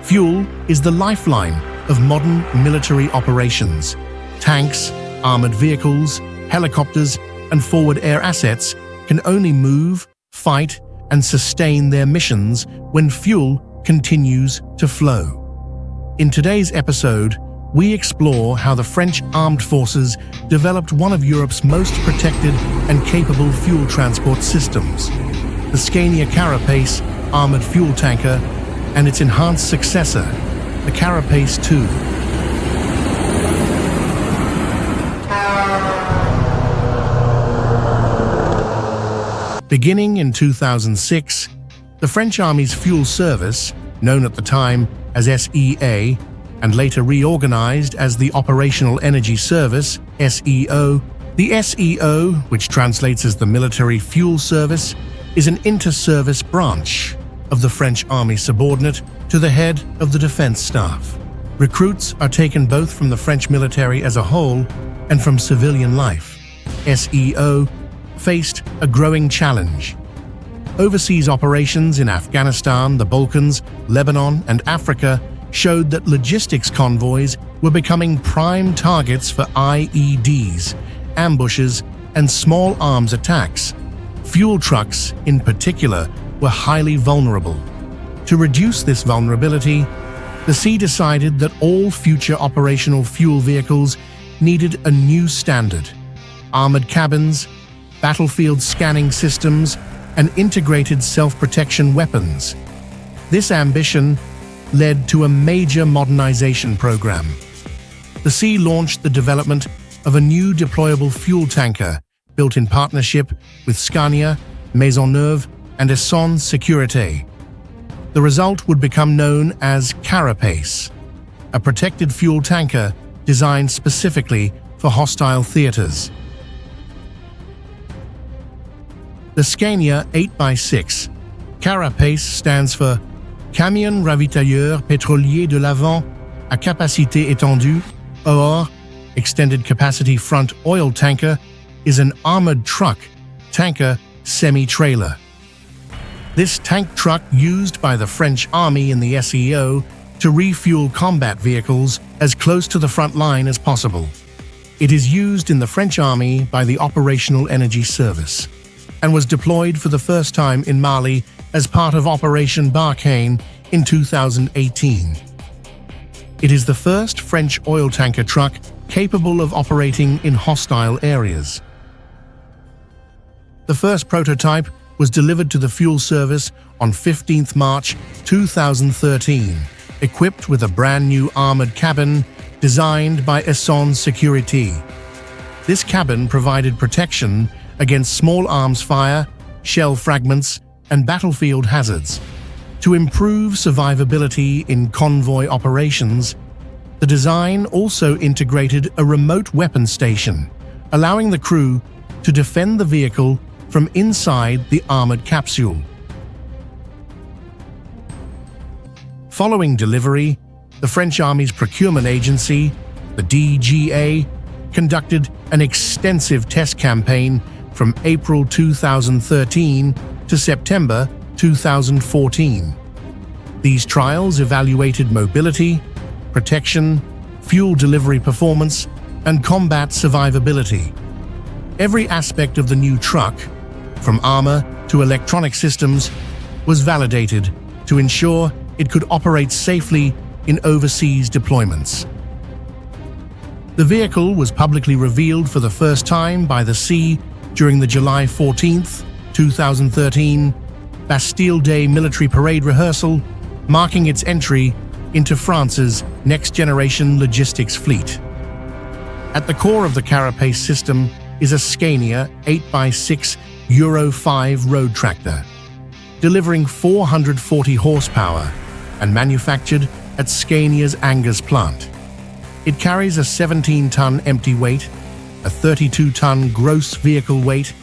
Fuel is the lifeline of modern military operations. Tanks, armored vehicles, helicopters, and forward air assets can only move, fight, and sustain their missions when fuel continues to flow. In today's episode, we explore how the French armed forces developed one of Europe's most protected and capable fuel transport systems, the Scania CaRaPACE armored fuel tanker, and its enhanced successor, the Carrapase 2. Beginning in 2006, the French Army's fuel service, known at the time as SEA, and later reorganized as the Operational Energy Service, SEO. The SEO, which translates as the Military Fuel Service, is an inter-service branch of the French Army subordinate to the head of the defense staff. Recruits are taken both from the French military as a whole and from civilian life. SEO faced a growing challenge. Overseas operations in Afghanistan, the Balkans, Lebanon, and Africa showed that logistics convoys were becoming prime targets for IEDs, ambushes, and small arms attacks. Fuel trucks, in particular, were highly vulnerable. To reduce this vulnerability, the SEA decided that all future operational fuel vehicles needed a new standard: armored cabins, battlefield scanning systems, and integrated self-protection weapons. This ambition led to a major modernization program. The SEA launched the development of a new deployable fuel tanker built in partnership with Scania, Maisonneuve, and Essonne Sécurité. The result would become known as CaRaPACE, a protected fuel tanker designed specifically for hostile theaters. The Scania 8x6 CaRaPACE stands for Camion Ravitailleur Pétrolier de l'Avant à Capacité Étendue, or Extended Capacity Front Oil Tanker, is an armored truck, tanker, semi-trailer. This tank truck used by the French Army in the SEO to refuel combat vehicles as close to the front line as possible. It is used in the French Army by the Operational Energy Service and was deployed for the first time in Mali as part of Operation Barkhane in 2018. It is the first French oil tanker truck capable of operating in hostile areas. The first prototype was delivered to the fuel service on 15 March 2013, equipped with a brand new armored cabin designed by Essonne Sécurité. This cabin provided protection against small arms fire, shell fragments, and battlefield hazards. To improve survivability in convoy operations, the design also integrated a remote weapon station, allowing the crew to defend the vehicle from inside the armored capsule. Following delivery, the French Army's procurement agency, the DGA, conducted an extensive test campaign from April 2013 to September 2014. These trials evaluated mobility, protection, fuel delivery performance, and combat survivability. Every aspect of the new truck, from armor to electronic systems, was validated to ensure it could operate safely in overseas deployments. The vehicle was publicly revealed for the first time by the SEA during the July 14, 2013, Bastille Day military parade rehearsal, marking its entry into France's next-generation logistics fleet. At the core of the CaRaPACE system is a Scania 8x6 Euro 5 road tractor, delivering 440 horsepower and manufactured at Scania's Angers plant. It carries a 17-ton empty weight, a 32-ton gross vehicle weight,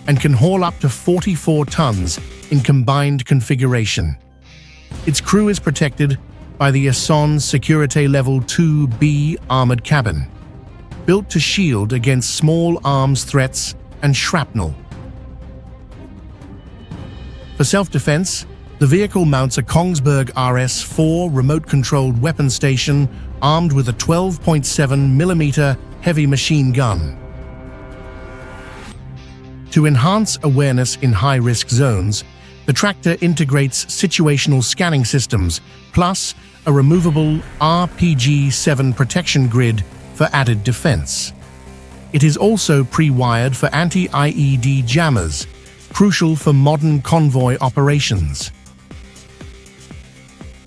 and can haul up to 44 tons in combined configuration. Its crew is protected by the Essonne Sécurité Level 2B armored cabin, built to shield against small arms threats and shrapnel. For self-defense, The vehicle mounts a Kongsberg RS-4 remote-controlled weapon station armed with a 12.7mm heavy machine gun. To enhance awareness in high-risk zones, the tractor integrates situational scanning systems, plus a removable RPG-7 protection grid for added defense. It is also pre-wired for anti-IED jammers, crucial for modern convoy operations.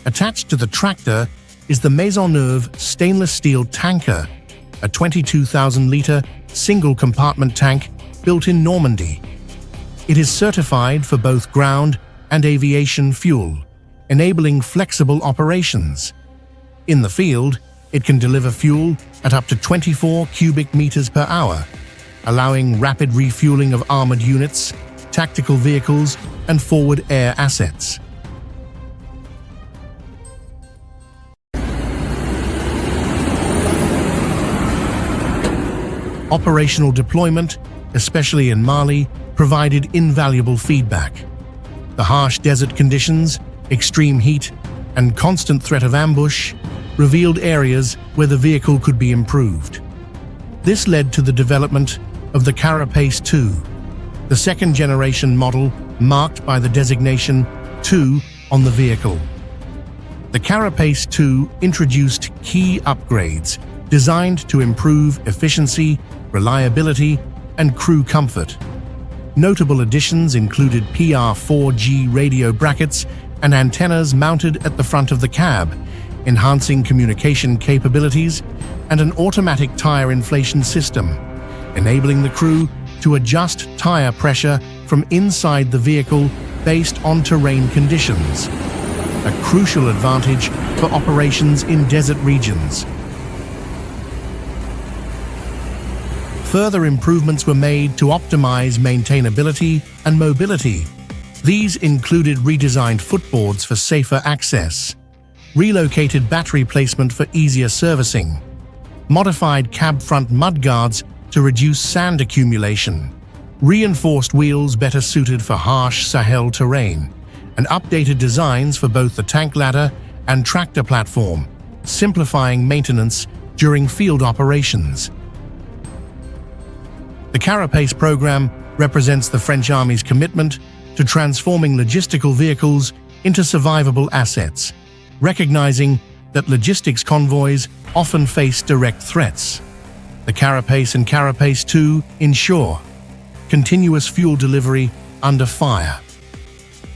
Attached to the tractor is the Maisonneuve stainless steel tanker, a 22,000-litre single-compartment tank built in Normandy. It is certified for both ground and aviation fuel, enabling flexible operations. In the field, it can deliver fuel at up to 24 cubic meters per hour, allowing rapid refueling of armored units, tactical vehicles, and forward air assets. Operational deployment, especially in Mali, provided invaluable feedback. The harsh desert conditions, extreme heat, and constant threat of ambush revealed areas where the vehicle could be improved. This led to the development of the CaRaPACE 2, the second-generation model marked by the designation 2 on the vehicle. The CaRaPACE 2 introduced key upgrades designed to improve efficiency, reliability, and crew comfort. Notable additions included PR4G radio brackets and antennas mounted at the front of the cab, enhancing communication capabilities, and an automatic tire inflation system, enabling the crew to adjust tire pressure from inside the vehicle based on terrain conditions, a crucial advantage for operations in desert regions. Further improvements were made to optimize maintainability and mobility. These included redesigned footboards for safer access, relocated battery placement for easier servicing, modified cab front mudguards to reduce sand accumulation, reinforced wheels better suited for harsh Sahel terrain, and updated designs for both the tank ladder and tractor platform, simplifying maintenance during field operations. The CaRaPACE program represents the French Army's commitment to transforming logistical vehicles into survivable assets, recognizing that logistics convoys often face direct threats. The CaRaPACE and CaRaPACE 2 ensure continuous fuel delivery under fire,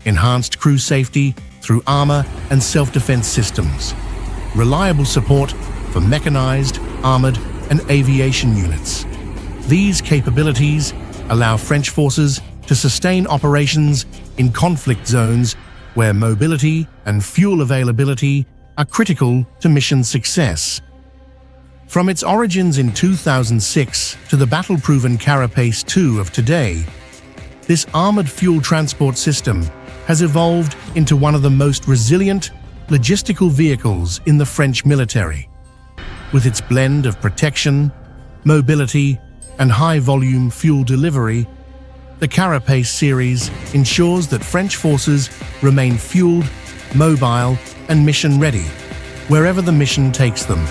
enhanced crew safety through armor and self-defense systems, reliable support for mechanized, armored, and aviation units. These capabilities allow French forces to sustain operations in conflict zones where mobility and fuel availability are critical to mission success. From its origins in 2006 to the battle-proven CaRaPACE 2 of today, this armored fuel transport system has evolved into one of the most resilient logistical vehicles in the French military. With its blend of protection, mobility, and high-volume fuel delivery, the CaRaPACE series ensures that French forces remain fueled, mobile, and mission-ready, wherever the mission takes them.